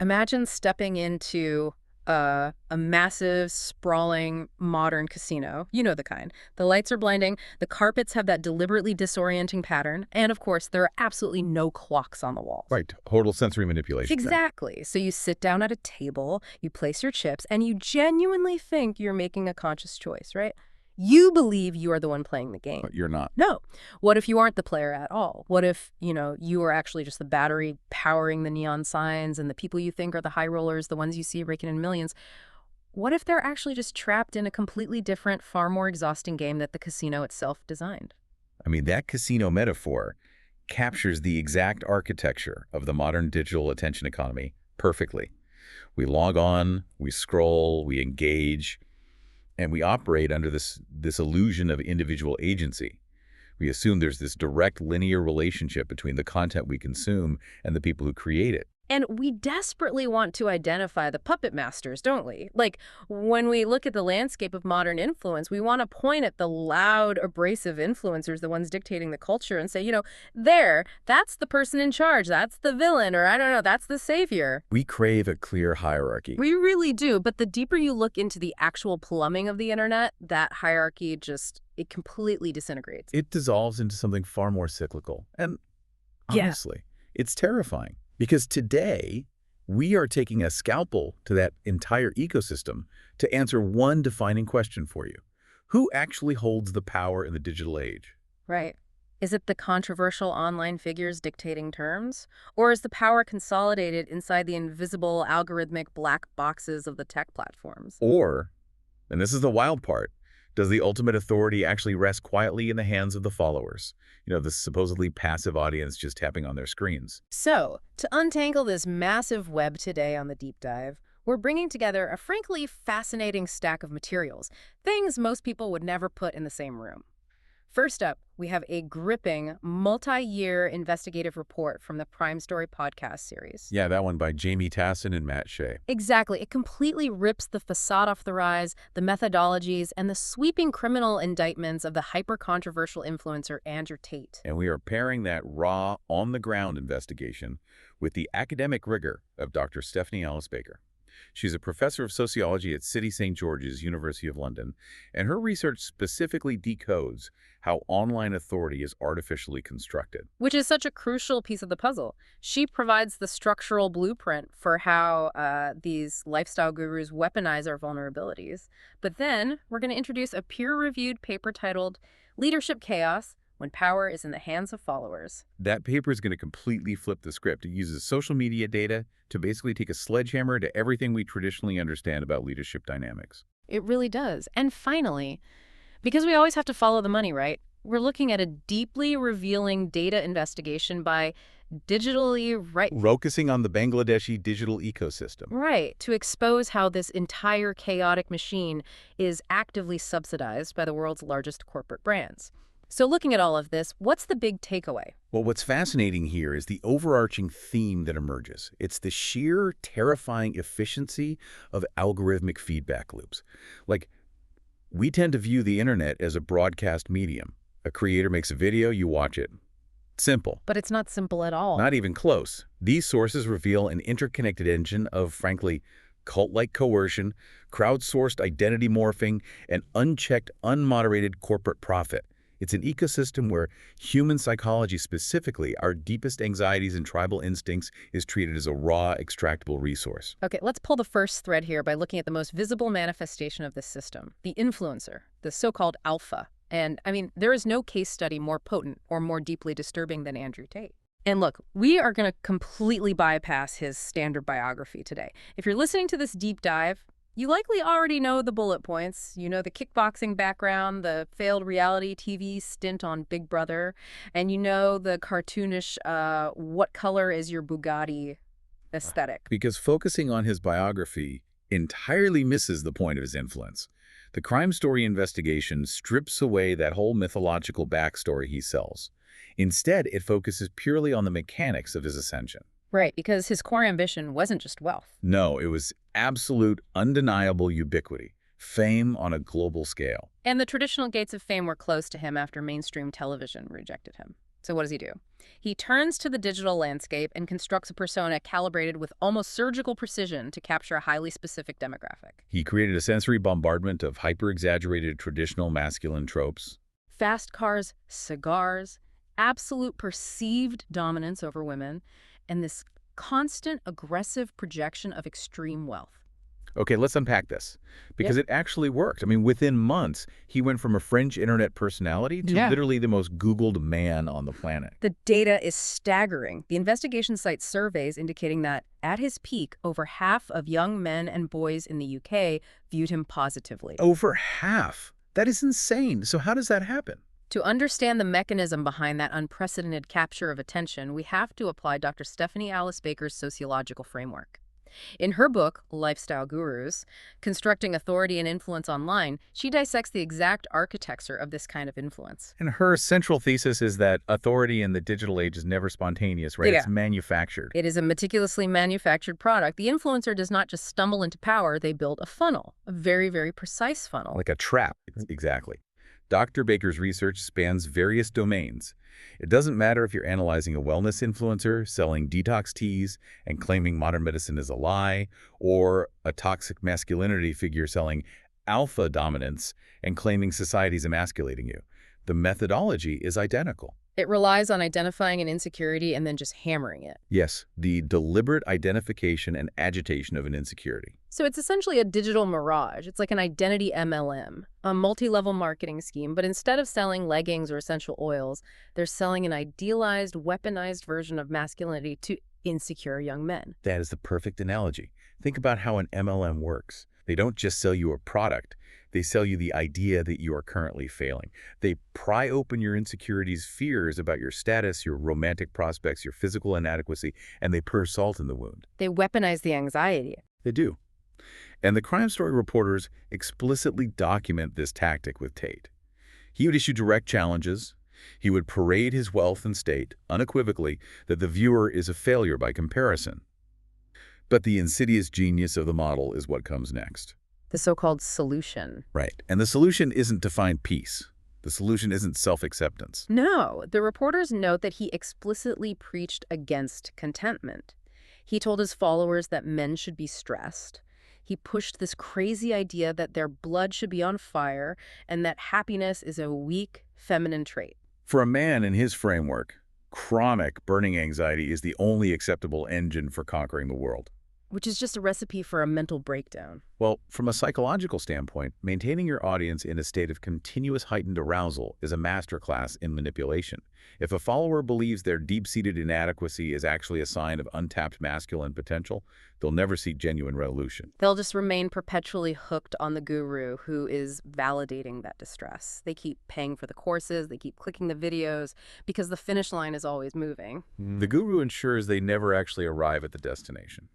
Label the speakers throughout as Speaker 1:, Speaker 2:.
Speaker 1: Imagine stepping into a massive, sprawling, modern casino. You know the kind. The lights are blinding, the carpets have that deliberately disorienting pattern, and of course, there are absolutely no clocks on the walls.
Speaker 2: Right. Total sensory manipulation there.
Speaker 1: Exactly. So you sit down at a table, you place your chips, and you genuinely think you're making a conscious choice, right? You believe you are the one playing the game.
Speaker 2: But you're not.
Speaker 1: No. What if you aren't the player at all? What if, you are actually just the battery powering the neon signs and the people you think are the high rollers, the ones you see raking in millions? What if they're actually just trapped in a completely different, far more exhausting game that the casino itself designed?
Speaker 2: I mean, that casino metaphor captures the exact architecture of the modern digital attention economy perfectly. We log on, we scroll, we engage, and we operate under this illusion of individual agency. We assume there's this direct linear relationship between the content we consume and the people who create it.
Speaker 1: And we desperately want to identify the puppet masters, don't we? Like, when we look at the landscape of modern influence, we want to point at the loud, abrasive influencers, the ones dictating the culture, and say, that's the person in charge, that's the villain, or I don't know, that's the savior.
Speaker 2: We crave a clear hierarchy.
Speaker 1: We really do, but the deeper you look into the actual plumbing of the internet, that hierarchy it completely disintegrates.
Speaker 2: It dissolves into something far more cyclical. And honestly, it's terrifying. Because today, we are taking a scalpel to that entire ecosystem to answer one defining question for you. Who actually holds the power in the digital age?
Speaker 1: Right. Is it the controversial online figures dictating terms? Or is the power consolidated inside the invisible algorithmic black boxes of the tech platforms?
Speaker 2: Or, and this is the wild part, does the ultimate authority actually rest quietly in the hands of the followers? The supposedly passive audience just tapping on their screens.
Speaker 1: So, to untangle this massive web today on the deep dive, we're bringing together a frankly fascinating stack of materials, things most people would never put in the same room. First up, we have a gripping, multi-year investigative report from the Prime Story podcast series.
Speaker 2: Yeah, that one by Jamie Tassin and Matt Shea.
Speaker 1: Exactly. It completely rips the facade off the rise, the methodologies, and the sweeping criminal indictments of the hyper-controversial influencer Andrew Tate.
Speaker 2: And we are pairing that raw, on-the-ground investigation with the academic rigor of Dr. Stephanie Alice Baker. She's a professor of sociology at City St. George's, University of London, and her research specifically decodes how online authority is artificially constructed.
Speaker 1: Which is such a crucial piece of the puzzle. She provides the structural blueprint for how these lifestyle gurus weaponize our vulnerabilities. But then we're going to introduce a peer-reviewed paper titled Leadership Chaos: When Power is in the Hands of Followers.
Speaker 2: That paper is going to completely flip the script. It uses social media data to basically take a sledgehammer to everything we traditionally understand about leadership dynamics.
Speaker 1: It really does. And finally, because we always have to follow the money, right? We're looking at a deeply revealing data investigation by
Speaker 2: Focusing on the Bangladeshi digital ecosystem.
Speaker 1: Right, to expose how this entire chaotic machine is actively subsidized by the world's largest corporate brands. So looking at all of this, what's the big takeaway?
Speaker 2: Well, what's fascinating here is the overarching theme that emerges. It's the sheer, terrifying efficiency of algorithmic feedback loops. Like, we tend to view the internet as a broadcast medium. A creator makes a video, you watch it. Simple.
Speaker 1: But it's not simple at all.
Speaker 2: Not even close. These sources reveal an interconnected engine of, frankly, cult-like coercion, crowdsourced identity morphing, and unchecked, unmoderated corporate profit. It's an ecosystem where human psychology, specifically our deepest anxieties and tribal instincts, is treated as a raw, extractable resource.
Speaker 1: Okay, let's pull the first thread here by looking at the most visible manifestation of this system, the influencer, the so-called alpha. And, there is no case study more potent or more deeply disturbing than Andrew Tate. And look, we are going to completely bypass his standard biography today. If you're listening to this deep dive, you likely already know the bullet points. You know the kickboxing background, the failed reality TV stint on Big Brother, and you know the cartoonish, what color is your Bugatti aesthetic.
Speaker 2: Because focusing on his biography entirely misses the point of his influence. The Crime Story investigation strips away that whole mythological backstory he sells. Instead, it focuses purely on the mechanics of his ascension.
Speaker 1: Right, because his core ambition wasn't just wealth.
Speaker 2: No, it was absolute, undeniable ubiquity, fame on a global scale.
Speaker 1: And the traditional gates of fame were closed to him after mainstream television rejected him. So what does he do? He turns to the digital landscape and constructs a persona calibrated with almost surgical precision to capture a highly specific demographic.
Speaker 2: He created a sensory bombardment of hyper-exaggerated traditional masculine tropes.
Speaker 1: Fast cars, cigars, absolute perceived dominance over women, and this constant aggressive projection of extreme wealth.
Speaker 2: Okay, let's unpack this, because
Speaker 1: Yep.
Speaker 2: it actually worked. I mean, within months, he went from a fringe internet personality to
Speaker 1: Yeah.
Speaker 2: literally the most Googled man on the planet.
Speaker 1: The data is staggering. The investigation cites surveys indicating that, at his peak, over half of young men and boys in the UK viewed him positively.
Speaker 2: Over half. That is insane. So how does that happen?
Speaker 1: To understand the mechanism behind that unprecedented capture of attention, we have to apply Dr. Stephanie Alice Baker's sociological framework. In her book, Lifestyle Gurus, Constructing Authority and Influence Online, she dissects the exact architecture of this kind of influence.
Speaker 2: And her central thesis is that authority in the digital age is never spontaneous, right?
Speaker 1: Yeah.
Speaker 2: It's manufactured.
Speaker 1: It is a meticulously manufactured product. The influencer does not just stumble into power, they build a funnel, a very, very precise funnel.
Speaker 2: Like a trap. Exactly. Dr. Baker's research spans various domains. It doesn't matter if you're analyzing a wellness influencer selling detox teas and claiming modern medicine is a lie, or a toxic masculinity figure selling alpha dominance and claiming society's emasculating you. The methodology is identical.
Speaker 1: It relies on identifying an insecurity and then just hammering it.
Speaker 2: Yes, the deliberate identification and agitation of an insecurity.
Speaker 1: So it's essentially a digital mirage. It's like an identity MLM, a multi-level marketing scheme, but instead of selling leggings or essential oils, they're selling an idealized, weaponized version of masculinity to insecure young men.
Speaker 2: That is the perfect analogy. Think about how an MLM works. They don't just sell you a product. They sell you the idea that you are currently failing. They pry open your insecurities, fears about your status, your romantic prospects, your physical inadequacy, and they pour salt in the wound.
Speaker 1: They weaponize the anxiety.
Speaker 2: They do. And the crime story reporters explicitly document this tactic with Tate. He would issue direct challenges. He would parade his wealth and state, unequivocally, that the viewer is a failure by comparison. But the insidious genius of the model is what comes next.
Speaker 1: The so-called solution.
Speaker 2: Right. And the solution isn't to find peace. The solution isn't self-acceptance.
Speaker 1: No, the reporters note that he explicitly preached against contentment. He told his followers that men should be stressed. He pushed this crazy idea that their blood should be on fire and that happiness is a weak, feminine trait.
Speaker 2: For a man in his framework, chronic burning anxiety is the only acceptable engine for conquering the world.
Speaker 1: Which is just a recipe for a mental breakdown.
Speaker 2: Well, from a psychological standpoint, maintaining your audience in a state of continuous heightened arousal is a masterclass in manipulation. If a follower believes their deep-seated inadequacy is actually a sign of untapped masculine potential, they'll never see genuine revolution.
Speaker 1: They'll just remain perpetually hooked on the guru who is validating that distress. They keep paying for the courses, they keep clicking the videos, because the finish line is always moving.
Speaker 2: The guru ensures they never actually arrive at the destination.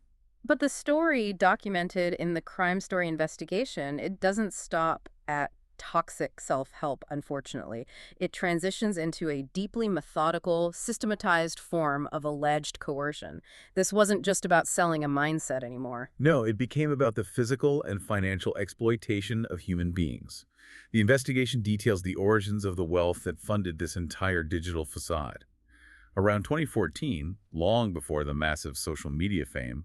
Speaker 1: But the story documented in the crime story investigation, it doesn't stop at toxic self-help, unfortunately. It transitions into a deeply methodical, systematized form of alleged coercion. This wasn't just about selling a mindset anymore.
Speaker 2: No, it became about the physical and financial exploitation of human beings. The investigation details the origins of the wealth that funded this entire digital facade. Around 2014, long before the massive social media fame,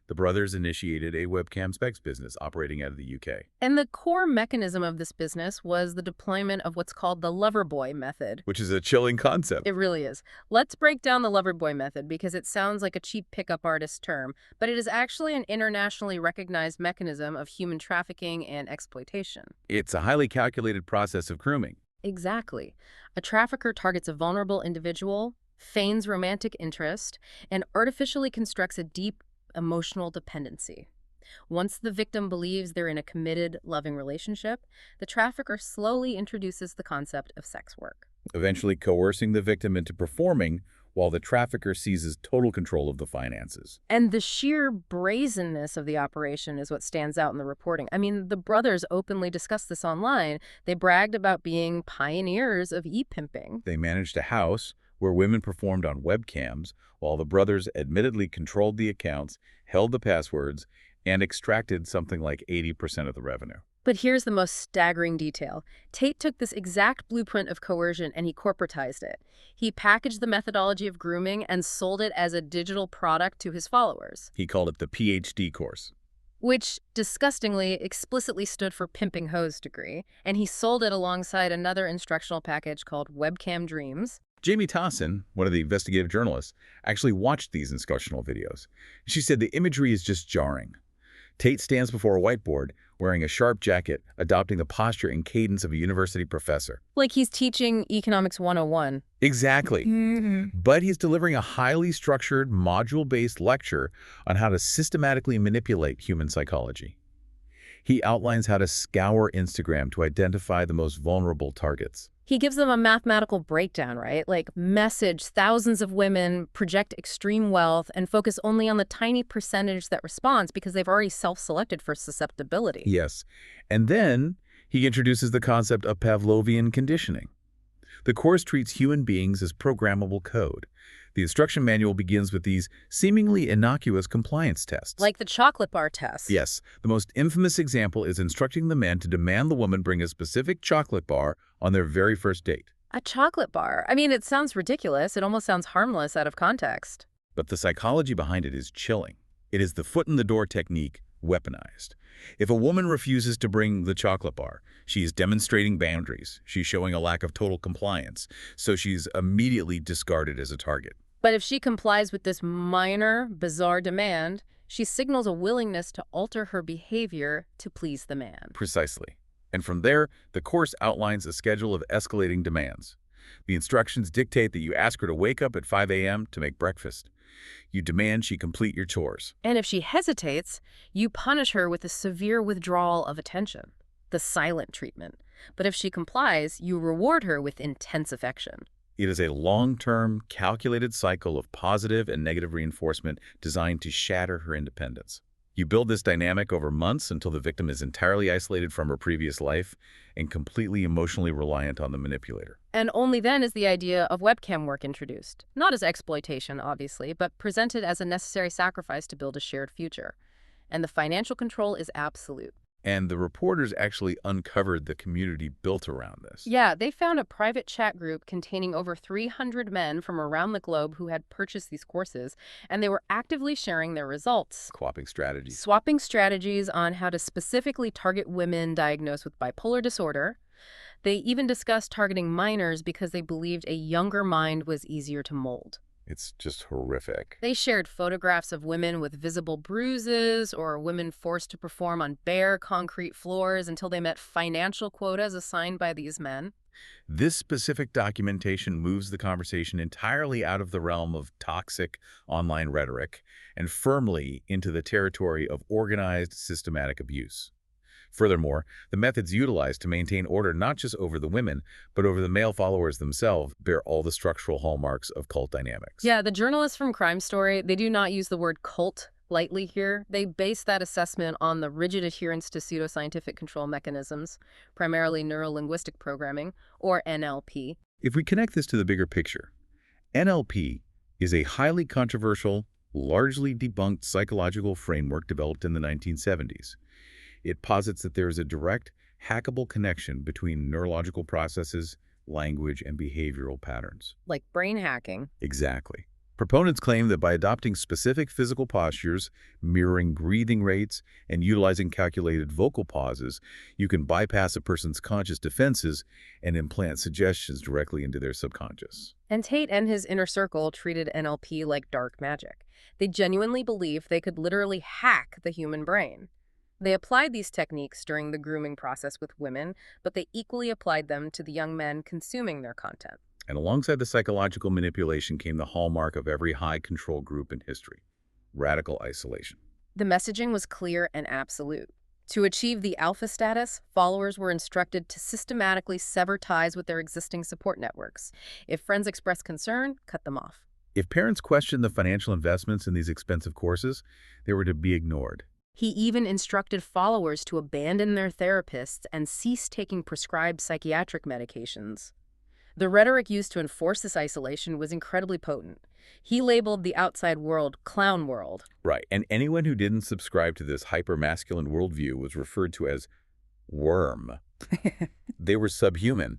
Speaker 2: the brothers initiated a webcam specs business operating out of the UK.
Speaker 1: And the core mechanism of this business was the deployment of what's called the Loverboy method.
Speaker 2: Which is a chilling concept.
Speaker 1: It really is. Let's break down the Loverboy method because it sounds like a cheap pickup artist term, but it is actually an internationally recognized mechanism of human trafficking and exploitation.
Speaker 2: It's a highly calculated process of grooming.
Speaker 1: Exactly. A trafficker targets a vulnerable individual, feigns romantic interest, and artificially constructs a deep emotional dependency. Once the victim believes they're in a committed, loving relationship, the trafficker slowly introduces the concept of sex work.
Speaker 2: Eventually coercing the victim into performing while the trafficker seizes total control of the finances.
Speaker 1: And the sheer brazenness of the operation is what stands out in the reporting. I mean, the brothers openly discussed this online. They bragged about being pioneers of e-pimping.
Speaker 2: They managed a house where women performed on webcams while the brothers admittedly controlled the accounts, held the passwords, and extracted something like 80% of the revenue.
Speaker 1: But here's the most staggering detail. Tate took this exact blueprint of coercion and he corporatized it. He packaged the methodology of grooming and sold it as a digital product to his followers,
Speaker 2: He called it the PhD course.
Speaker 1: which disgustingly explicitly stood for Pimping Hoes degree, and he sold it alongside another instructional package called Webcam Dreams.
Speaker 2: Jamie Tassin, one of the investigative journalists, actually watched these instructional videos. She said the imagery is just jarring. Tate stands before a whiteboard, wearing a sharp jacket, adopting the posture and cadence of a university professor.
Speaker 1: Like he's teaching Economics 101.
Speaker 2: Exactly. But he's delivering a highly structured, module-based lecture on how to systematically manipulate human psychology. He outlines how to scour Instagram to identify the most vulnerable targets.
Speaker 1: He gives them a mathematical breakdown, right? Like message thousands of women, project extreme wealth, and focus only on the tiny percentage that responds because they've already self-selected for susceptibility.
Speaker 2: Yes. And then he introduces the concept of Pavlovian conditioning. The course treats human beings as programmable code. The instruction manual begins with these seemingly innocuous compliance tests.
Speaker 1: Like the chocolate bar test.
Speaker 2: Yes, the most infamous example is instructing the men to demand the woman bring a specific chocolate bar on their very first date.
Speaker 1: A chocolate bar. I mean, it sounds ridiculous. It almost sounds harmless out of context.
Speaker 2: But the psychology behind it is chilling. It is the foot-in-the-door technique weaponized. If a woman refuses to bring the chocolate bar, she is demonstrating boundaries. She's showing a lack of total compliance, so she's immediately discarded as a target.
Speaker 1: But if she complies with this minor, bizarre demand, she signals a willingness to alter her behavior to please the man.
Speaker 2: Precisely. And from there, the course outlines a schedule of escalating demands. The instructions dictate that you ask her to wake up at 5 a.m. to make breakfast. You demand she complete your chores.
Speaker 1: And if she hesitates, you punish her with a severe withdrawal of attention, the silent treatment. But if she complies, you reward her with intense affection.
Speaker 2: It is a long-term, calculated cycle of positive and negative reinforcement designed to shatter her independence. You build this dynamic over months until the victim is entirely isolated from her previous life and completely emotionally reliant on the manipulator.
Speaker 1: And only then is the idea of webcam work introduced. Not as exploitation, obviously, but presented as a necessary sacrifice to build a shared future. And the financial control is absolute.
Speaker 2: And the reporters actually uncovered the community built around this.
Speaker 1: Yeah, they found a private chat group containing over 300 men from around the globe who had purchased these courses, and they were actively sharing their results. Swapping strategies on how to specifically target women diagnosed with bipolar disorder. They even discussed targeting minors because they believed a younger mind was easier to mold.
Speaker 2: It's just horrific.
Speaker 1: They shared photographs of women with visible bruises or women forced to perform on bare concrete floors until they met financial quotas assigned by these men.
Speaker 2: This specific documentation moves the conversation entirely out of the realm of toxic online rhetoric and firmly into the territory of organized, systematic abuse. Furthermore, the methods utilized to maintain order not just over the women, but over the male followers themselves bear all the structural hallmarks of cult dynamics.
Speaker 1: Yeah, the journalists from Crime Story, they do not use the word cult lightly here. They base that assessment on the rigid adherence to pseudoscientific control mechanisms, primarily neuro-linguistic programming, or NLP.
Speaker 2: If we connect this to the bigger picture, NLP is a highly controversial, largely debunked psychological framework developed in the 1970s. It posits that there is a direct, hackable connection between neurological processes, language, and behavioral patterns.
Speaker 1: Like brain hacking.
Speaker 2: Exactly. Proponents claim that by adopting specific physical postures, mirroring breathing rates, and utilizing calculated vocal pauses, you can bypass a person's conscious defenses and implant suggestions directly into their subconscious.
Speaker 1: And Tate and his inner circle treated NLP like dark magic. They genuinely believed they could literally hack the human brain. They applied these techniques during the grooming process with women, but they equally applied them to the young men consuming their content.
Speaker 2: And alongside the psychological manipulation came the hallmark of every high-control group in history: radical isolation.
Speaker 1: The messaging was clear and absolute. To achieve the alpha status, followers were instructed to systematically sever ties with their existing support networks. If friends expressed concern, cut them off.
Speaker 2: If parents questioned the financial investments in these expensive courses, they were to be ignored.
Speaker 1: He even instructed followers to abandon their therapists and cease taking prescribed psychiatric medications. The rhetoric used to enforce this isolation was incredibly potent. He labeled the outside world clown world.
Speaker 2: Right, and anyone who didn't subscribe to this hyper-masculine worldview was referred to as worm. They were subhuman.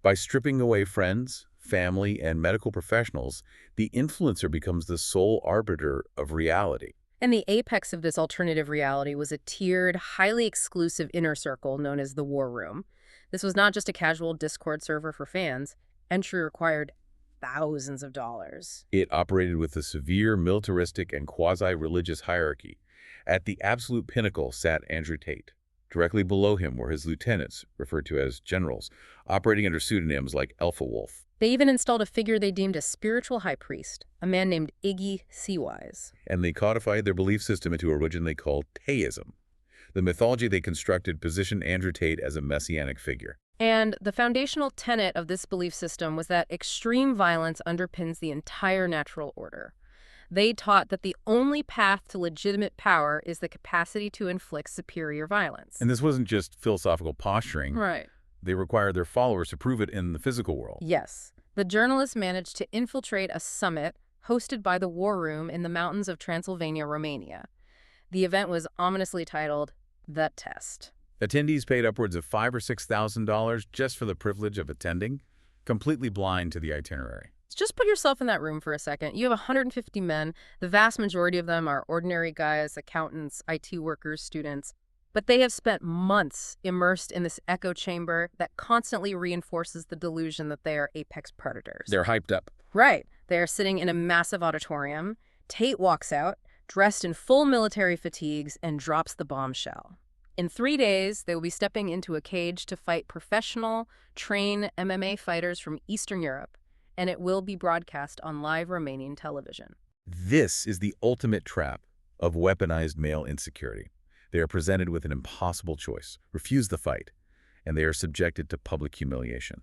Speaker 2: By stripping away friends, family, and medical professionals, the influencer becomes the sole arbiter of reality.
Speaker 1: And the apex of this alternative reality was a tiered, highly exclusive inner circle known as the War Room. This was not just a casual Discord server for fans. Entry required thousands of dollars.
Speaker 2: It operated with a severe militaristic and quasi-religious hierarchy. At the absolute pinnacle sat Andrew Tate. Directly below him were his lieutenants, referred to as generals, operating under pseudonyms like Alpha Wolf.
Speaker 1: They even installed a figure they deemed a spiritual high priest, a man named Iggy Seawise.
Speaker 2: And they codified their belief system into a religion they called Taoism. The mythology they constructed positioned Andrew Tate as a messianic figure.
Speaker 1: And the foundational tenet of this belief system was that extreme violence underpins the entire natural order. They taught that the only path to legitimate power is the capacity to inflict superior violence.
Speaker 2: And this wasn't just philosophical posturing.
Speaker 1: Right.
Speaker 2: They required their followers to prove it in the physical world.
Speaker 1: Yes. The journalists managed to infiltrate a summit hosted by the War Room in the mountains of Transylvania, Romania. The event was ominously titled The Test.
Speaker 2: Attendees paid upwards of $5,000 or $6,000 just for the privilege of attending, completely blind to the itinerary.
Speaker 1: Just put yourself in that room for a second. You have 150 men. The vast majority of them are ordinary guys, accountants, IT workers, students. But they have spent months immersed in this echo chamber that constantly reinforces the delusion that they are apex predators.
Speaker 2: They're hyped up.
Speaker 1: Right. They are sitting in a massive auditorium. Tate walks out, dressed in full military fatigues, and drops the bombshell. In 3 days, they will be stepping into a cage to fight professional, trained MMA fighters from Eastern Europe, and it will be broadcast on live Romanian television.
Speaker 2: This is the ultimate trap of weaponized male insecurity. They are presented with an impossible choice: refuse the fight, and they are subjected to public humiliation.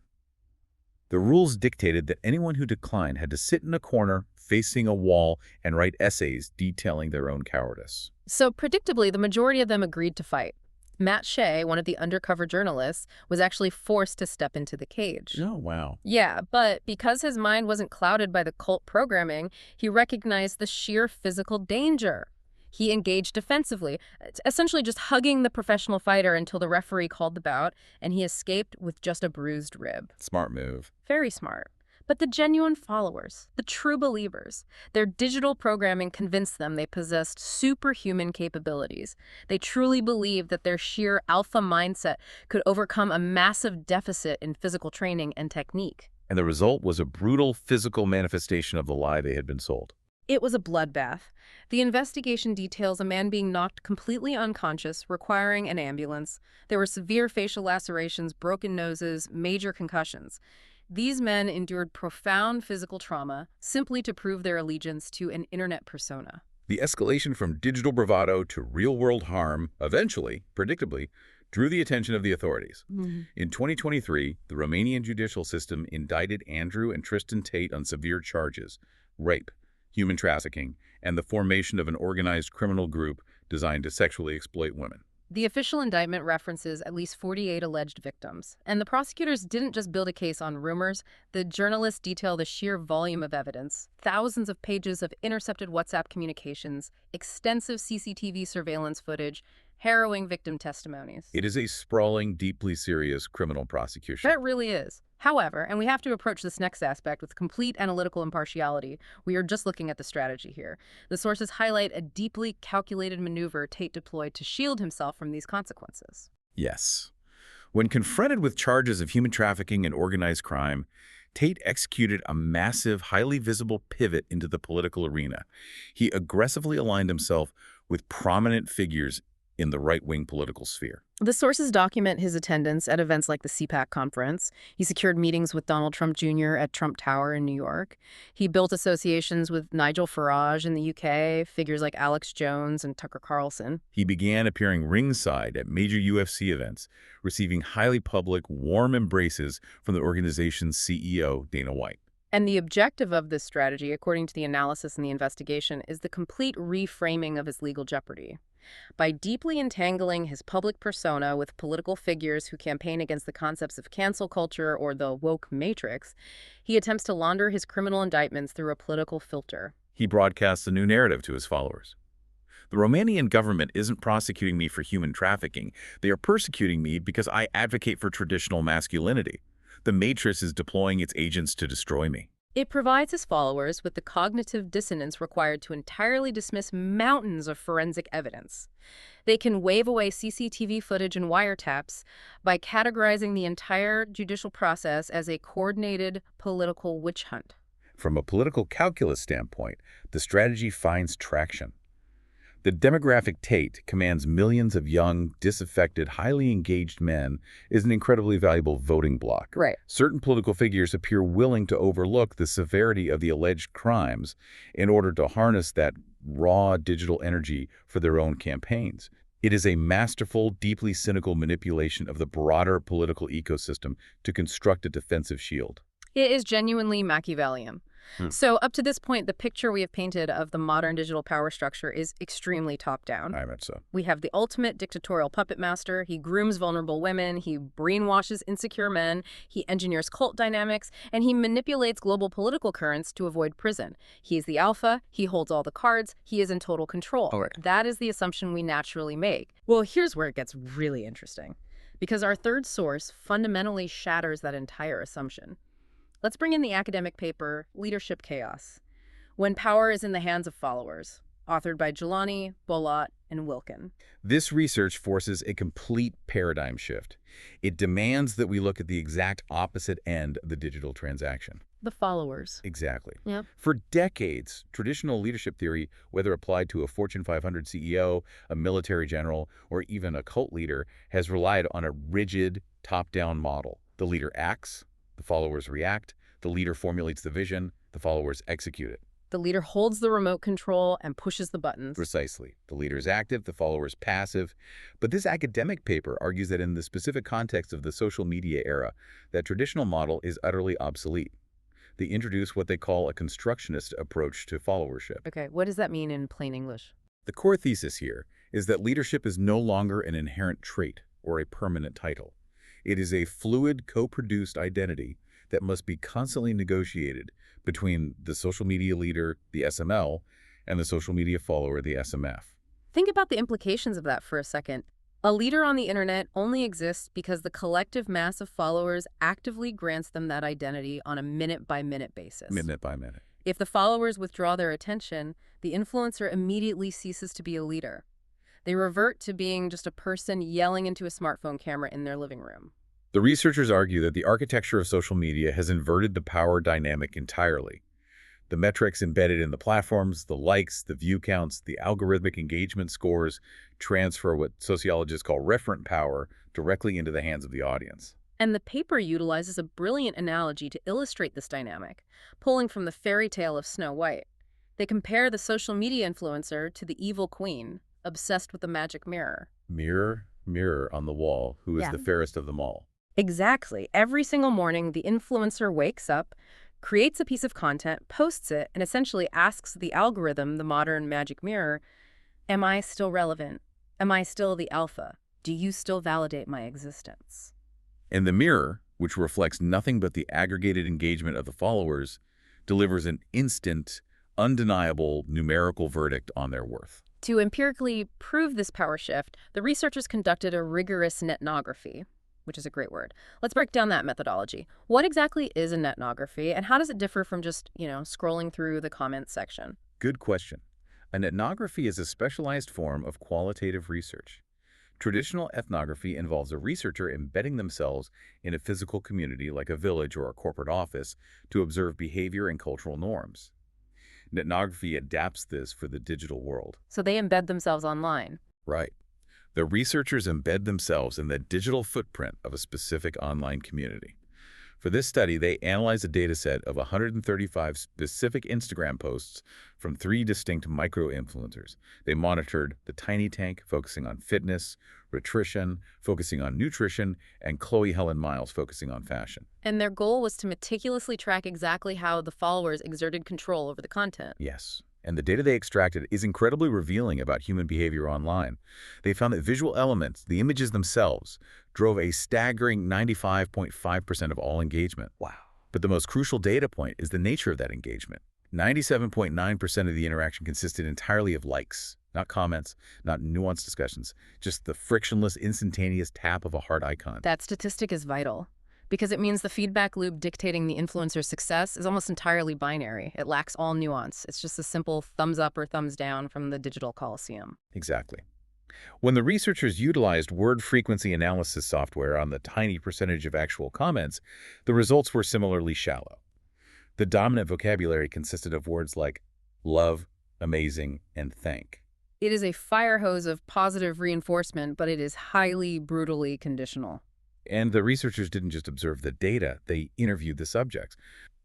Speaker 2: The rules dictated that anyone who declined had to sit in a corner, facing a wall, and write essays detailing their own cowardice.
Speaker 1: So, predictably, the majority of them agreed to fight. Matt Shea, one of the undercover journalists, was actually forced to step into the cage.
Speaker 2: Oh, wow.
Speaker 1: Yeah, but because his mind wasn't clouded by the cult programming, he recognized the sheer physical danger. He engaged defensively, essentially just hugging the professional fighter until the referee called the bout, and he escaped with just a bruised rib.
Speaker 2: Smart move.
Speaker 1: Very smart. But the genuine followers, the true believers, their digital programming convinced them they possessed superhuman capabilities. They truly believed that their sheer alpha mindset could overcome a massive deficit in physical training and technique.
Speaker 2: And the result was a brutal physical manifestation of the lie they had been sold.
Speaker 1: It was a bloodbath. The investigation details a man being knocked completely unconscious, requiring an ambulance. There were severe facial lacerations, broken noses, major concussions. These men endured profound physical trauma simply to prove their allegiance to an internet persona.
Speaker 2: The escalation from digital bravado to real-world harm eventually, predictably, drew the attention of the authorities. In 2023, the Romanian judicial system indicted Andrew and Tristan Tate on severe charges: rape, human trafficking, and the formation of an organized criminal group designed to sexually exploit women.
Speaker 1: The official indictment references at least 48 alleged victims. And the prosecutors didn't just build a case on rumors. The journalists detail the sheer volume of evidence: thousands of pages of intercepted WhatsApp communications, extensive CCTV surveillance footage, harrowing victim testimonies.
Speaker 2: It is a sprawling, deeply serious criminal prosecution.
Speaker 1: That really is. However, and we have to approach this next aspect with complete analytical impartiality, we are just looking at the strategy here. The sources highlight a deeply calculated maneuver Tate deployed to shield himself from these consequences.
Speaker 2: Yes. When confronted with charges of human trafficking and organized crime, Tate executed a massive, highly visible pivot into the political arena. He aggressively aligned himself with prominent figures in the right-wing political sphere.
Speaker 1: The sources document his attendance at events like the CPAC conference. He secured meetings with Donald Trump Jr. at Trump Tower in New York. He built associations with Nigel Farage in the UK, figures like Alex Jones and Tucker Carlson.
Speaker 2: He began appearing ringside at major UFC events, receiving highly public, warm embraces from the organization's CEO, Dana White.
Speaker 1: And the objective of this strategy, according to the analysis and the investigation, is the complete reframing of his legal jeopardy. By deeply entangling his public persona with political figures who campaign against the concepts of cancel culture or the woke matrix, he attempts to launder his criminal indictments through a political filter.
Speaker 2: He broadcasts a new narrative to his followers. The Romanian government isn't prosecuting me for human trafficking. They are persecuting me because I advocate for traditional masculinity. The Matrix is deploying its agents to destroy me.
Speaker 1: It provides his followers with the cognitive dissonance required to entirely dismiss mountains of forensic evidence. They can wave away CCTV footage and wiretaps by categorizing the entire judicial process as a coordinated political witch hunt.
Speaker 2: From a political calculus standpoint, the strategy finds traction. The demographic Tate commands millions of young, disaffected, highly engaged men is an incredibly valuable voting bloc.
Speaker 1: Right.
Speaker 2: Certain political figures appear willing to overlook the severity of the alleged crimes in order to harness that raw digital energy for their own campaigns. It is a masterful, deeply cynical manipulation of the broader political ecosystem to construct a defensive shield.
Speaker 1: It is genuinely Machiavellian. So up to this point, the picture we have painted of the modern digital power structure is extremely top-down.
Speaker 2: I meant so.
Speaker 1: We have the ultimate dictatorial puppet master. He grooms vulnerable women. He brainwashes insecure men. He engineers cult dynamics. And he manipulates global political currents to avoid prison. He is the alpha. He holds all the cards. He is in total control.
Speaker 2: All right.
Speaker 1: That is the assumption we naturally make. Well, here's where it gets really interesting, because our third source fundamentally shatters that entire assumption. Let's bring in the academic paper, Leadership Chaos, When Power is in the Hands of Followers, authored by Jelani, Bolot, and Wilkin.
Speaker 2: This research forces a complete paradigm shift. It demands that we look at the exact opposite end of the digital transaction.
Speaker 1: The followers.
Speaker 2: Exactly.
Speaker 1: Yep.
Speaker 2: For decades, traditional leadership theory, whether applied to a Fortune 500 CEO, a military general, or even a cult leader, has relied on a rigid, top-down model. The leader acts, the followers react, the leader formulates the vision, the followers execute it.
Speaker 1: The leader holds the remote control and pushes the buttons.
Speaker 2: Precisely. The leader is active, the follower is passive. But this academic paper argues that in the specific context of the social media era, that traditional model is utterly obsolete. They introduce what they call a constructionist approach to followership.
Speaker 1: Okay, what does that mean in plain English?
Speaker 2: The core thesis here is that leadership is no longer an inherent trait or a permanent title. It is a fluid, co-produced identity that must be constantly negotiated between the social media leader, the SML, and the social media follower, the SMF.
Speaker 1: Think about the implications of that for a second. A leader on the internet only exists because the collective mass of followers actively grants them that identity on a minute-by-minute basis.
Speaker 2: Minute by minute.
Speaker 1: If the followers withdraw their attention, the influencer immediately ceases to be a leader. They revert to being just a person yelling into a smartphone camera in their living room.
Speaker 2: The researchers argue that the architecture of social media has inverted the power dynamic entirely. The metrics embedded in the platforms, the likes, the view counts, the algorithmic engagement scores transfer what sociologists call referent power directly into the hands of the audience.
Speaker 1: And the paper utilizes a brilliant analogy to illustrate this dynamic, pulling from the fairy tale of Snow White. They compare the social media influencer to the evil queen, obsessed with the magic mirror.
Speaker 2: Mirror, mirror on the wall, who is the fairest of them all?
Speaker 1: Exactly. Every single morning, the influencer wakes up, creates a piece of content, posts it, and essentially asks the algorithm, the modern magic mirror, am I still relevant? Am I still the alpha? Do you still validate my existence?
Speaker 2: And the mirror, which reflects nothing but the aggregated engagement of the followers, delivers an instant, undeniable numerical verdict on their worth.
Speaker 1: To empirically prove this power shift, the researchers conducted a rigorous netnography, which is a great word. Let's break down that methodology. What exactly is a netnography, and how does it differ from just, scrolling through the comments section?
Speaker 2: Good question. A netnography is a specialized form of qualitative research. Traditional ethnography involves a researcher embedding themselves in a physical community like a village or a corporate office to observe behavior and cultural norms. Netnography adapts this for the digital world.
Speaker 1: So they embed themselves online.
Speaker 2: Right. The researchers embed themselves in the digital footprint of a specific online community. For this study, they analyzed a data set of 135 specific Instagram posts from 3 distinct micro-influencers. They monitored the Tiny Tank, focusing on fitness, Retrition, focusing on nutrition, and Chloe Helen Miles, focusing on fashion.
Speaker 1: And their goal was to meticulously track exactly how the followers exerted control over the content.
Speaker 2: Yes. And the data they extracted is incredibly revealing about human behavior online. They found that visual elements, the images themselves, drove a staggering 95.5% of all engagement. Wow. But the most crucial data point is the nature of that engagement. 97.9% of the interaction consisted entirely of likes, not comments, not nuanced discussions, just the frictionless, instantaneous tap of a heart icon.
Speaker 1: That statistic is vital, because it means the feedback loop dictating the influencer's success is almost entirely binary. It lacks all nuance. It's just a simple thumbs up or thumbs down from the digital coliseum.
Speaker 2: Exactly. When the researchers utilized word frequency analysis software on the tiny percentage of actual comments, the results were similarly shallow. The dominant vocabulary consisted of words like love, amazing, and thank.
Speaker 1: It is a fire hose of positive reinforcement, but it is highly, brutally conditional.
Speaker 2: And the researchers didn't just observe the data, they interviewed the subjects.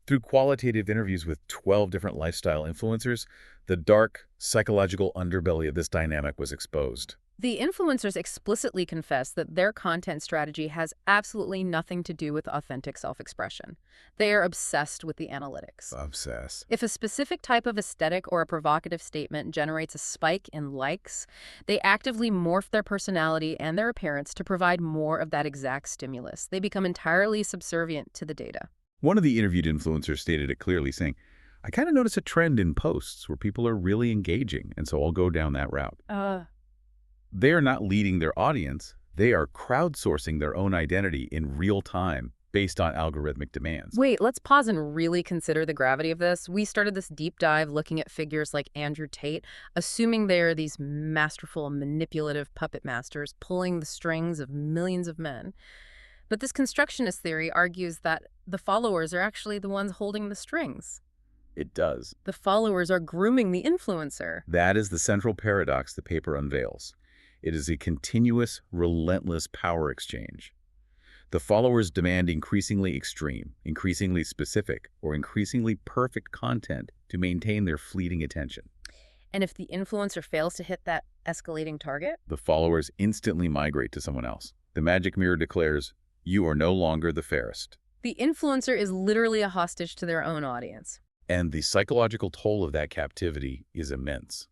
Speaker 2: Through qualitative interviews with 12 different lifestyle influencers, the dark, psychological underbelly of this dynamic was exposed.
Speaker 1: The influencers explicitly confess that their content strategy has absolutely nothing to do with authentic self-expression. They are obsessed with the analytics.
Speaker 2: Obsessed.
Speaker 1: If a specific type of aesthetic or a provocative statement generates a spike in likes, they actively morph their personality and their appearance to provide more of that exact stimulus. They become entirely subservient to the data.
Speaker 2: One of the interviewed influencers stated it clearly, saying, I kind of notice a trend in posts where people are really engaging, and so I'll go down that route. They are not leading their audience. They are crowdsourcing their own identity in real time based on algorithmic demands.
Speaker 1: Wait, let's pause and really consider the gravity of this. We started this deep dive looking at figures like Andrew Tate, assuming they are these masterful, manipulative puppet masters pulling the strings of millions of men. But this constructionist theory argues that the followers are actually the ones holding the strings.
Speaker 2: It does.
Speaker 1: The followers are grooming the influencer.
Speaker 2: That is the central paradox the paper unveils. It is a continuous, relentless power exchange. The followers demand increasingly extreme, increasingly specific, or increasingly perfect content to maintain their fleeting attention.
Speaker 1: And if the influencer fails to hit that escalating target?
Speaker 2: The followers instantly migrate to someone else. The magic mirror declares, you are no longer the fairest.
Speaker 1: The influencer is literally a hostage to their own audience.
Speaker 2: And the psychological toll of that captivity is immense.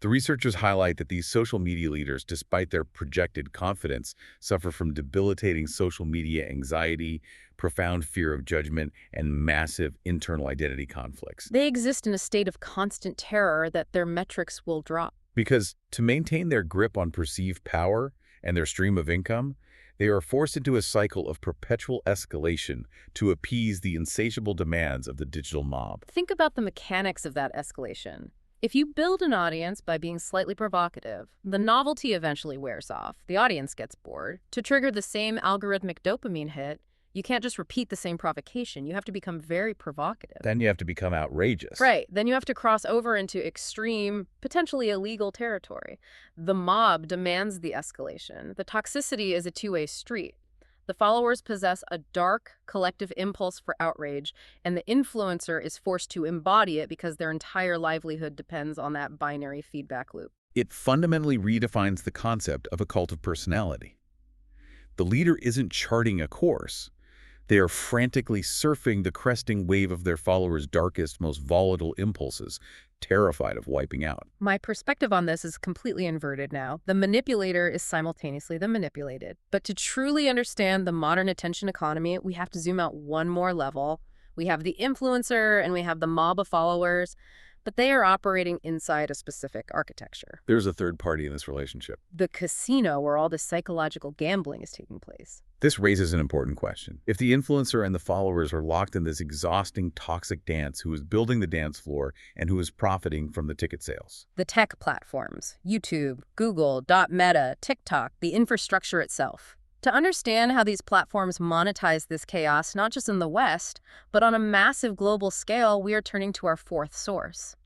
Speaker 2: The researchers highlight that these social media leaders, despite their projected confidence, suffer from debilitating social media anxiety, profound fear of judgment, and massive internal identity conflicts.
Speaker 1: They exist in a state of constant terror that their metrics will drop.
Speaker 2: Because to maintain their grip on perceived power and their stream of income, they are forced into a cycle of perpetual escalation to appease the insatiable demands of the digital mob.
Speaker 1: Think about the mechanics of that escalation. If you build an audience by being slightly provocative, the novelty eventually wears off. The audience gets bored. To trigger the same algorithmic dopamine hit, you can't just repeat the same provocation. You have to become very provocative.
Speaker 2: Then you have to become outrageous.
Speaker 1: Right. Then you have to cross over into extreme, potentially illegal territory. The mob demands the escalation. The toxicity is a two-way street. The followers possess a dark, collective impulse for outrage, and the influencer is forced to embody it because their entire livelihood depends on that binary feedback loop.
Speaker 2: It fundamentally redefines the concept of a cult of personality. The leader isn't charting a course. They are frantically surfing the cresting wave of their followers' darkest, most volatile impulses, terrified of wiping out.
Speaker 1: My perspective on this is completely inverted now. The manipulator is simultaneously the manipulated. But to truly understand the modern attention economy, we have to zoom out one more level. We have the influencer and we have the mob of followers, but they are operating inside a specific architecture.
Speaker 2: There's a third party in this relationship.
Speaker 1: The casino where all the psychological gambling is taking place.
Speaker 2: This raises an important question. If the influencer and the followers are locked in this exhausting, toxic dance, who is building the dance floor and who is profiting from the ticket sales?
Speaker 1: The tech platforms, YouTube, Google, Meta, TikTok, the infrastructure itself. To understand how these platforms monetize this chaos, not just in the West, but on a massive global scale, we are turning to our fourth source.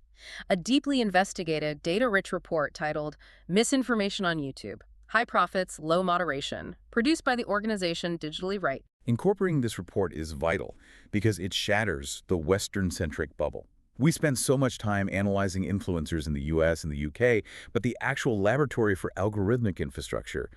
Speaker 1: A deeply investigated, data-rich report titled Misinformation on YouTube: High Profits, Low Moderation, produced by the organization Digitally Right.
Speaker 2: Incorporating this report is vital because it shatters the Western-centric bubble. We spend so much time analyzing influencers in the US and the UK, but the actual laboratory for algorithmic infrastructure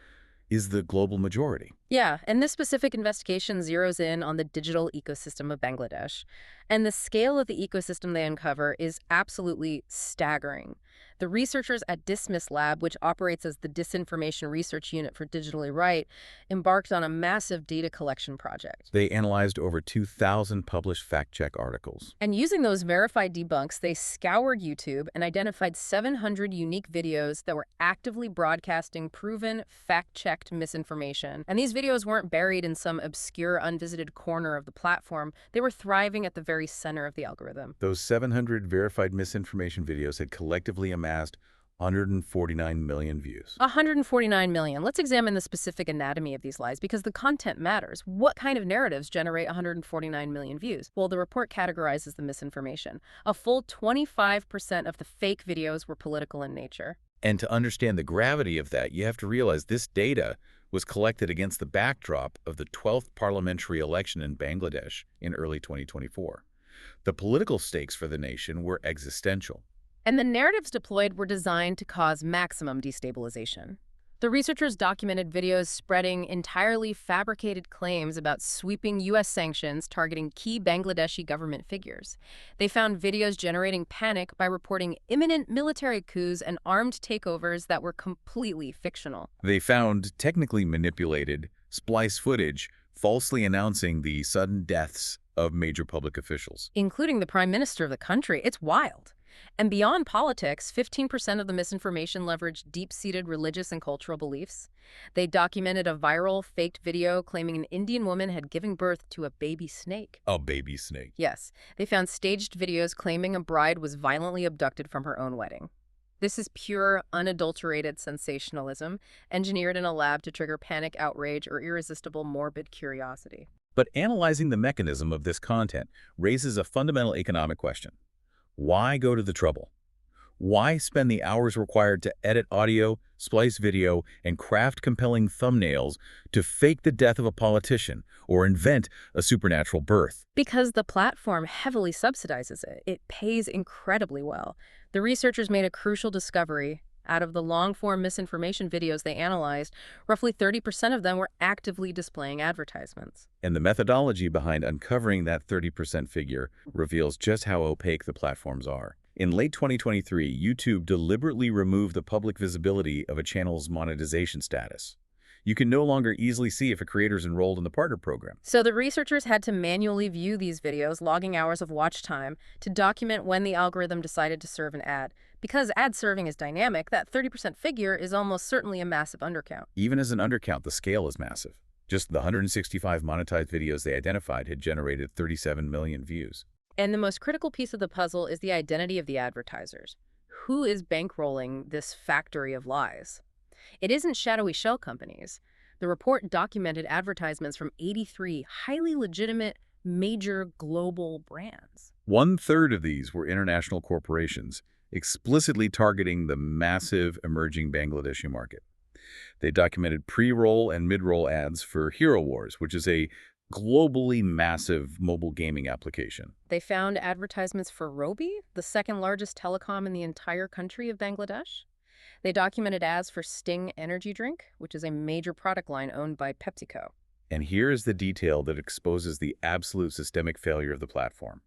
Speaker 2: is the global majority.
Speaker 1: Yeah, and this specific investigation zeroes in on the digital ecosystem of Bangladesh. And the scale of the ecosystem they uncover is absolutely staggering. The researchers at Dismiss Lab, which operates as the Disinformation Research Unit for Digitally Right, embarked on a massive data collection project.
Speaker 2: They analyzed over 2,000 published fact-check articles.
Speaker 1: And using those verified debunks, they scoured YouTube and identified 700 unique videos that were actively broadcasting proven, fact-checked misinformation. And these videos weren't buried in some obscure, unvisited corner of the platform. They were thriving at the very center of the algorithm.
Speaker 2: Those 700 verified misinformation videos had collectively amassed 149 million views.
Speaker 1: 149 million. Let's examine the specific anatomy of these lies because the content matters. What kind of narratives generate 149 million views? Well, the report categorizes the misinformation. A full 25% of the fake videos were political in nature.
Speaker 2: And to understand the gravity of that, you have to realize this data was collected against the backdrop of the 12th parliamentary election in Bangladesh in early 2024. The political stakes for the nation were existential.
Speaker 1: And the narratives deployed were designed to cause maximum destabilization. The researchers documented videos spreading entirely fabricated claims about sweeping U.S. sanctions targeting key Bangladeshi government figures. They found videos generating panic by reporting imminent military coups and armed takeovers that were completely fictional.
Speaker 2: They found technically manipulated, spliced footage falsely announcing the sudden deaths of major public officials,
Speaker 1: including the prime minister of the country. It's wild. And beyond politics, 15% of the misinformation leveraged deep-seated religious and cultural beliefs. They documented a viral, faked video claiming an Indian woman had given birth to a baby snake.
Speaker 2: A baby snake?
Speaker 1: Yes. They found staged videos claiming a bride was violently abducted from her own wedding. This is pure, unadulterated sensationalism, engineered in a lab to trigger panic, outrage, or irresistible morbid curiosity.
Speaker 2: But analyzing the mechanism of this content raises a fundamental economic question. Why go to the trouble? Why spend the hours required to edit audio, splice video, and craft compelling thumbnails to fake the death of a politician or invent a supernatural birth?
Speaker 1: Because the platform heavily subsidizes it. It pays incredibly well. The researchers made a crucial discovery. Out of the long-form misinformation videos they analyzed, roughly 30% of them were actively displaying advertisements.
Speaker 2: And the methodology behind uncovering that 30% figure reveals just how opaque the platforms are. In late 2023, YouTube deliberately removed the public visibility of a channel's monetization status. You can no longer easily see if a creator is enrolled in the partner program.
Speaker 1: So the researchers had to manually view these videos, logging hours of watch time, to document when the algorithm decided to serve an ad. Because ad serving is dynamic, that 30% figure is almost certainly a massive undercount.
Speaker 2: Even as an undercount, the scale is massive. Just the 165 monetized videos they identified had generated 37 million views.
Speaker 1: And the most critical piece of the puzzle is the identity of the advertisers. Who is bankrolling this factory of lies? It isn't shadowy shell companies. The report documented advertisements from 83 highly legitimate, major global brands.
Speaker 2: 1/3 of these were international corporations, explicitly targeting the massive emerging Bangladeshi market. They documented pre-roll and mid-roll ads for Hero Wars, which is a globally massive mobile gaming application.
Speaker 1: They found advertisements for Robi, the second largest telecom in the entire country of Bangladesh. They documented ads for Sting energy drink, which is a major product line owned by PepsiCo.
Speaker 2: And here is the detail that exposes the absolute systemic failure of the platform.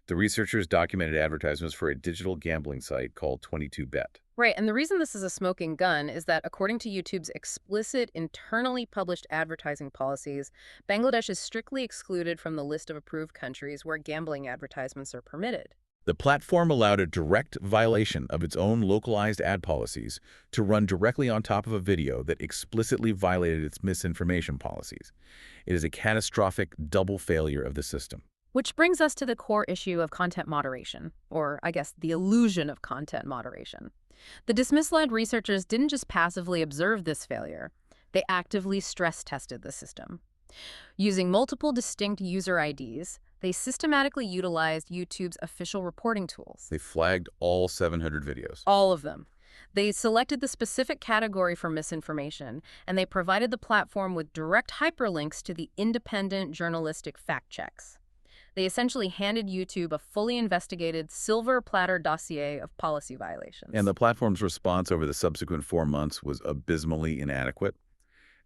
Speaker 2: The researchers documented advertisements for a digital gambling site called 22Bet.
Speaker 1: Right, and the reason this is a smoking gun is that according to YouTube's explicit, internally published advertising policies, Bangladesh is strictly excluded from the list of approved countries where gambling advertisements are permitted.
Speaker 2: The platform allowed a direct violation of its own localized ad policies to run directly on top of a video that explicitly violated its misinformation policies. It is a catastrophic double failure of the system.
Speaker 1: Which brings us to the core issue of content moderation, or I guess the illusion of content moderation. The Dismiss-led researchers didn't just passively observe this failure, they actively stress-tested the system. Using multiple distinct user IDs, they systematically utilized YouTube's official reporting tools.
Speaker 2: They flagged all 700 videos.
Speaker 1: All of them. They selected the specific category for misinformation, and they provided the platform with direct hyperlinks to the independent journalistic fact checks. They essentially handed YouTube a fully investigated silver platter dossier of policy
Speaker 2: And
Speaker 1: violations.
Speaker 2: the platform's response over the subsequent 4 months was abysmally inadequate.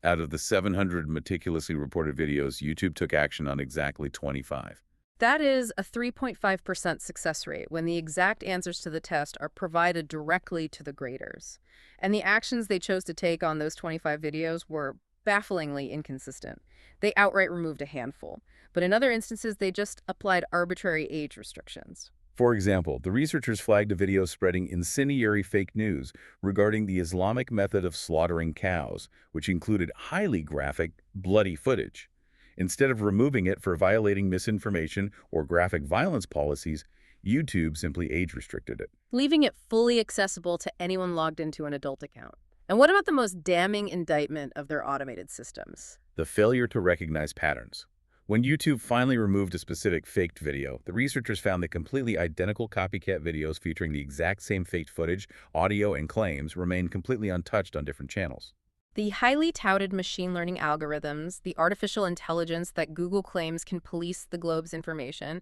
Speaker 2: Out of the 700 meticulously reported videos, YouTube took action on exactly 25.
Speaker 1: That is a 3.5% success rate when the exact answers to the test are provided directly to the graders. And the actions they chose to take on those 25 videos were bafflingly inconsistent. They outright removed a handful, but in other instances, they just applied arbitrary age restrictions.
Speaker 2: For example, the researchers flagged a video spreading incendiary fake news regarding the Islamic method of slaughtering cows, which included highly graphic, bloody footage. Instead of removing it for violating misinformation or graphic violence policies, YouTube simply age-restricted it.
Speaker 1: Leaving it fully accessible to anyone logged into an adult account. And what about the most damning indictment of their automated systems?
Speaker 2: The failure to recognize patterns. When YouTube finally removed a specific faked video, the researchers found that completely identical copycat videos featuring the exact same faked footage, audio, and claims remained completely untouched on different channels.
Speaker 1: The highly touted machine learning algorithms, the artificial intelligence that Google claims can police the globe's information,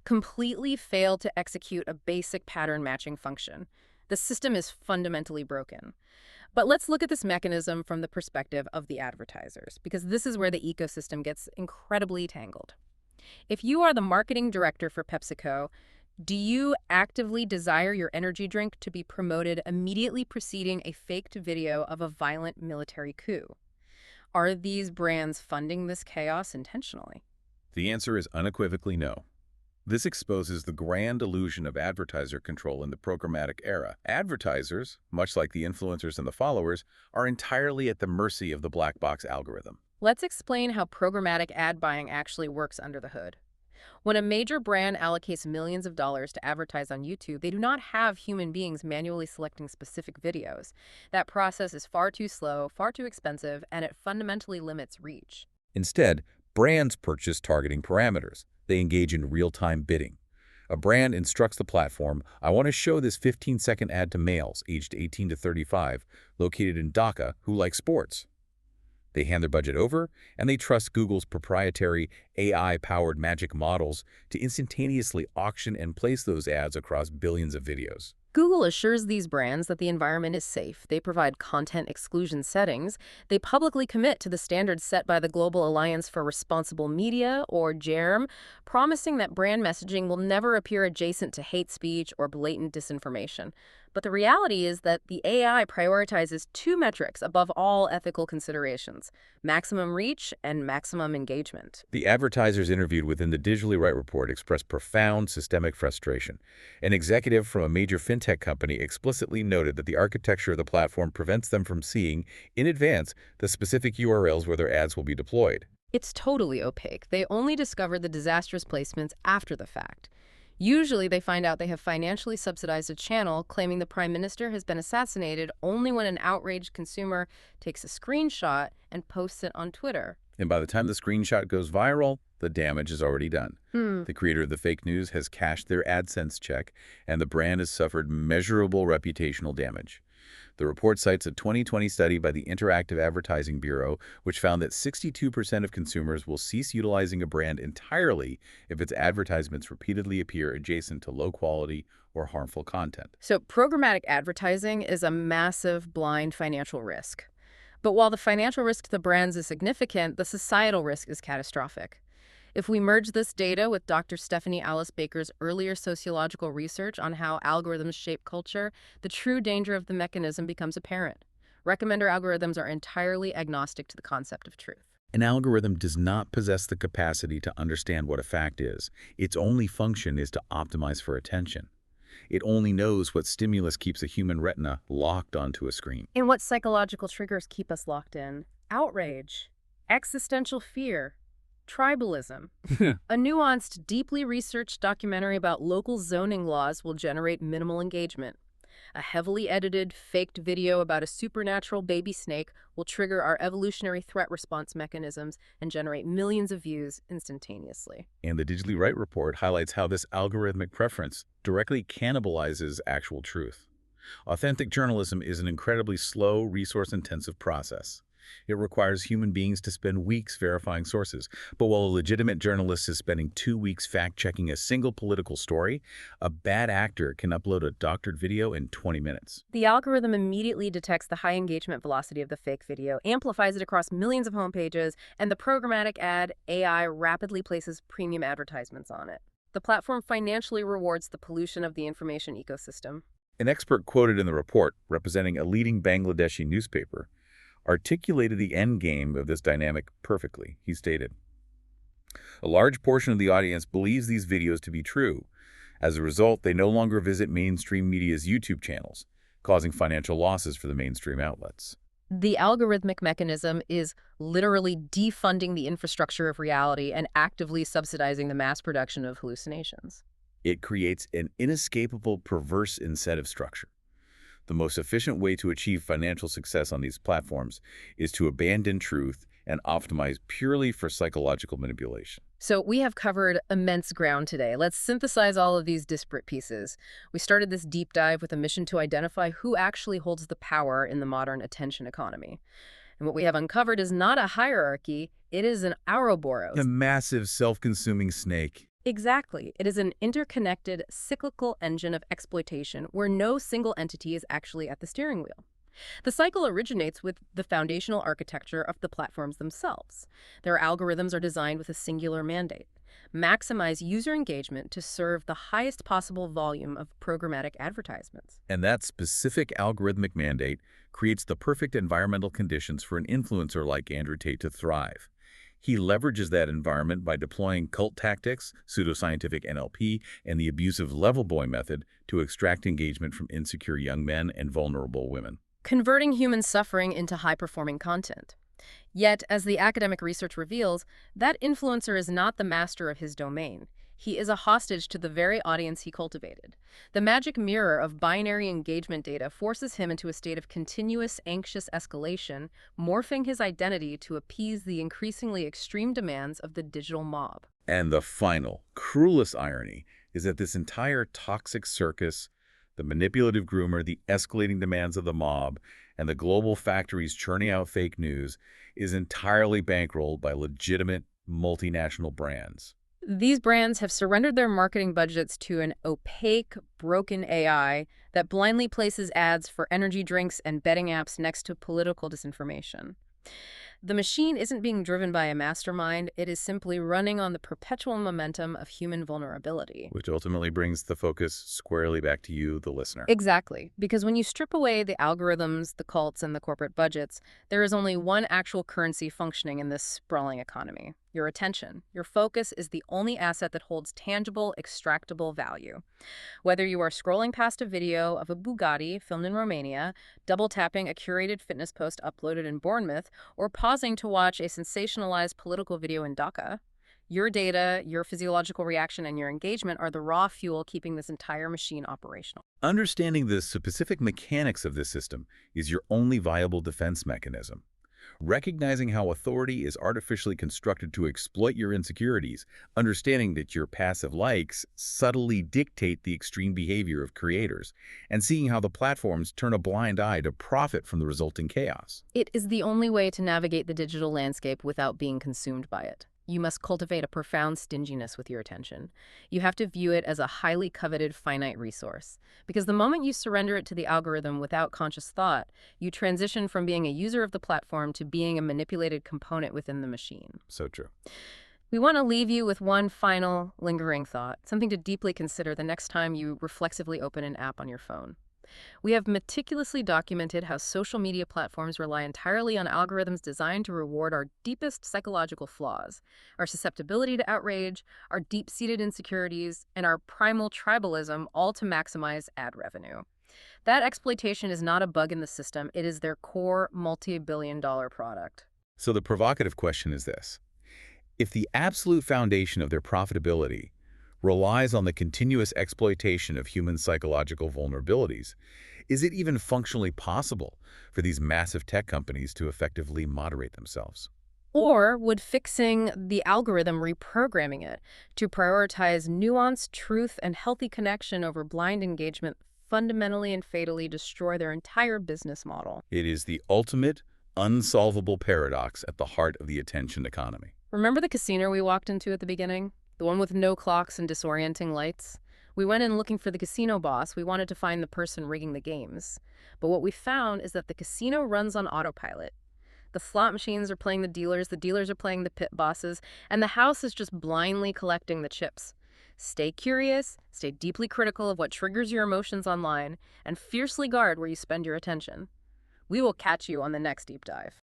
Speaker 1: completely failed to execute a basic pattern matching function. The system is fundamentally broken. But let's look at this mechanism from the perspective of the advertisers, because this is where the ecosystem gets incredibly tangled. If you are the marketing director for PepsiCo, do you actively desire your energy drink to be promoted immediately preceding a faked video of a violent military coup? Are these brands funding this chaos intentionally?
Speaker 2: The answer is unequivocally no. This exposes the grand illusion of advertiser control in the programmatic era. Advertisers, much like the influencers and the followers, are entirely at the mercy of the black box algorithm.
Speaker 1: Let's explain how programmatic ad buying actually works under the hood. When a major brand allocates millions of dollars to advertise on YouTube, they do not have human beings manually selecting specific videos. That process is far too slow, far too expensive, and it fundamentally limits reach.
Speaker 2: Instead, brands purchase targeting parameters. They engage in real-time bidding. A brand instructs the platform, I want to show this 15-second ad to males aged 18 to 35 located in Dhaka who like sports. They hand their budget over, and they trust Google's proprietary AI-powered magic models to instantaneously auction and place those ads across billions of videos.
Speaker 1: Google assures these brands that the environment is safe. They provide content exclusion settings. They publicly commit to the standards set by the Global Alliance for Responsible Media, or GERM, promising that brand messaging will never appear adjacent to hate speech or blatant disinformation. But the reality is that the AI prioritizes two metrics above all ethical considerations: maximum reach and maximum engagement.
Speaker 2: The advertisers interviewed within the Digitally Right report expressed profound systemic frustration. An executive from a major fintech company explicitly noted that the architecture of the platform prevents them from seeing, in advance, the specific URLs where their ads will be deployed.
Speaker 1: It's totally opaque. They only discover the disastrous placements after the fact. Usually they find out they have financially subsidized a channel claiming the prime minister has been assassinated only when an outraged consumer takes a screenshot and posts it on Twitter.
Speaker 2: And by the time the screenshot goes viral, the damage is already done. The creator of the fake news has cashed their AdSense check, and the brand has suffered measurable reputational damage. The report cites a 2020 study by the Interactive Advertising Bureau, which found that 62% of consumers will cease utilizing a brand entirely if its advertisements repeatedly appear adjacent to low-quality or harmful content.
Speaker 1: So programmatic advertising is a massive blind financial risk. But while the financial risk to the brands is significant, the societal risk is catastrophic. If we merge this data with Dr. Stephanie Alice Baker's earlier sociological research on how algorithms shape culture, the true danger of the mechanism becomes apparent. Recommender algorithms are entirely agnostic to the concept of truth.
Speaker 2: An algorithm does not possess the capacity to understand what a fact is. Its only function is to optimize for attention. It only knows what stimulus keeps a human retina locked onto a screen.
Speaker 1: And what psychological triggers keep us locked in? Outrage, existential fear, tribalism. A nuanced, deeply researched documentary about local zoning laws will generate minimal engagement. A heavily edited, faked video about a supernatural baby snake will trigger our evolutionary threat response mechanisms and generate millions of views instantaneously.
Speaker 2: And the Digitally Right report highlights how this algorithmic preference directly cannibalizes actual truth. Authentic journalism is an incredibly slow, resource-intensive process. It requires human beings to spend weeks verifying sources. But while a legitimate journalist is spending 2 weeks fact-checking a single political story, a bad actor can upload a doctored video in 20 minutes.
Speaker 1: The algorithm immediately detects the high engagement velocity of the fake video, amplifies it across millions of homepages, and the programmatic ad AI rapidly places premium advertisements on it. The platform financially rewards the pollution of the information ecosystem.
Speaker 2: An expert quoted in the report, representing a leading Bangladeshi newspaper, articulated the end game of this dynamic perfectly. He stated, "A large portion of the audience believes these videos to be true. As a result, they no longer visit mainstream media's YouTube channels, causing financial losses for the mainstream outlets."
Speaker 1: The algorithmic mechanism is literally defunding the infrastructure of reality and actively subsidizing the mass production of hallucinations.
Speaker 2: It creates an inescapable perverse incentive structure. The most efficient way to achieve financial success on these platforms is to abandon truth and optimize purely for psychological manipulation.
Speaker 1: So we have covered immense ground today. Let's synthesize all of these disparate pieces. We started this deep dive with a mission to identify who actually holds the power in the modern attention economy. And what we have uncovered is not a hierarchy, it is an Ouroboros.
Speaker 2: A massive self-consuming snake.
Speaker 1: Exactly. It is an interconnected, cyclical engine of exploitation where no single entity is actually at the steering wheel. The cycle originates with the foundational architecture of the platforms themselves. Their algorithms are designed with a singular mandate: maximize user engagement to serve the highest possible volume of programmatic advertisements.
Speaker 2: And that specific algorithmic mandate creates the perfect environmental conditions for an influencer like Andrew Tate to thrive. He leverages that environment by deploying cult tactics, pseudoscientific NLP, and the abusive level boy method to extract engagement from insecure young men and vulnerable women,
Speaker 1: Converting human suffering into high-performing content. Yet, as the academic research reveals, that influencer is not the master of his domain. He is a hostage to the very audience he cultivated. The magic mirror of binary engagement data forces him into a state of continuous anxious escalation, morphing his identity to appease the increasingly extreme demands of the digital mob.
Speaker 2: And the final, cruelest irony is that this entire toxic circus, the manipulative groomer, the escalating demands of the mob, and the global factories churning out fake news, is entirely bankrolled by legitimate multinational brands.
Speaker 1: These brands have surrendered their marketing budgets to an opaque, broken AI that blindly places ads for energy drinks and betting apps next to political disinformation. The machine isn't being driven by a mastermind, it is simply running on the perpetual momentum of human vulnerability.
Speaker 2: Which ultimately brings the focus squarely back to you, the listener.
Speaker 1: Exactly, because when you strip away the algorithms, the cults, and the corporate budgets, there is only one actual currency functioning in this sprawling economy: your attention. Your focus is the only asset that holds tangible, extractable value. Whether you are scrolling past a video of a Bugatti filmed in Romania, double-tapping a curated fitness post uploaded in Bournemouth, or pausing to watch a sensationalized political video in Dhaka, your data, your physiological reaction, and your engagement are the raw fuel keeping this entire machine operational.
Speaker 2: Understanding the specific mechanics of this system is your only viable defense mechanism. Recognizing how authority is artificially constructed to exploit your insecurities, understanding that your passive likes subtly dictate the extreme behavior of creators, and seeing how the platforms turn a blind eye to profit from the resulting chaos.
Speaker 1: It is the only way to navigate the digital landscape without being consumed by it. You must cultivate a profound stinginess with your attention. You have to view it as a highly coveted finite resource. Because the moment you surrender it to the algorithm without conscious thought, you transition from being a user of the platform to being a manipulated component within the machine.
Speaker 2: So true.
Speaker 1: We want to leave you with one final lingering thought, something to deeply consider the next time you reflexively open an app on your phone. We have meticulously documented how social media platforms rely entirely on algorithms designed to reward our deepest psychological flaws, our susceptibility to outrage, our deep-seated insecurities, and our primal tribalism, all to maximize ad revenue. That exploitation is not a bug in the system, it is their core multi-billion-dollar product.
Speaker 2: So the provocative question is this: if the absolute foundation of their profitability relies on the continuous exploitation of human psychological vulnerabilities, is it even functionally possible for these massive tech companies to effectively moderate themselves?
Speaker 1: Or would fixing the algorithm, reprogramming it to prioritize nuance, truth, and healthy connection over blind engagement fundamentally and fatally destroy their entire business model.
Speaker 2: It is the ultimate, unsolvable paradox at the heart of the attention economy.
Speaker 1: Remember the casino we walked into at the beginning? The one with no clocks and disorienting lights? We went in looking for the casino boss. We wanted to find the person rigging the games. But what we found is that the casino runs on autopilot. The slot machines are playing the dealers are playing the pit bosses, and the house is just blindly collecting the chips. Stay curious, stay deeply critical of what triggers your emotions online, and fiercely guard where you spend your attention. We will catch you on the next deep dive.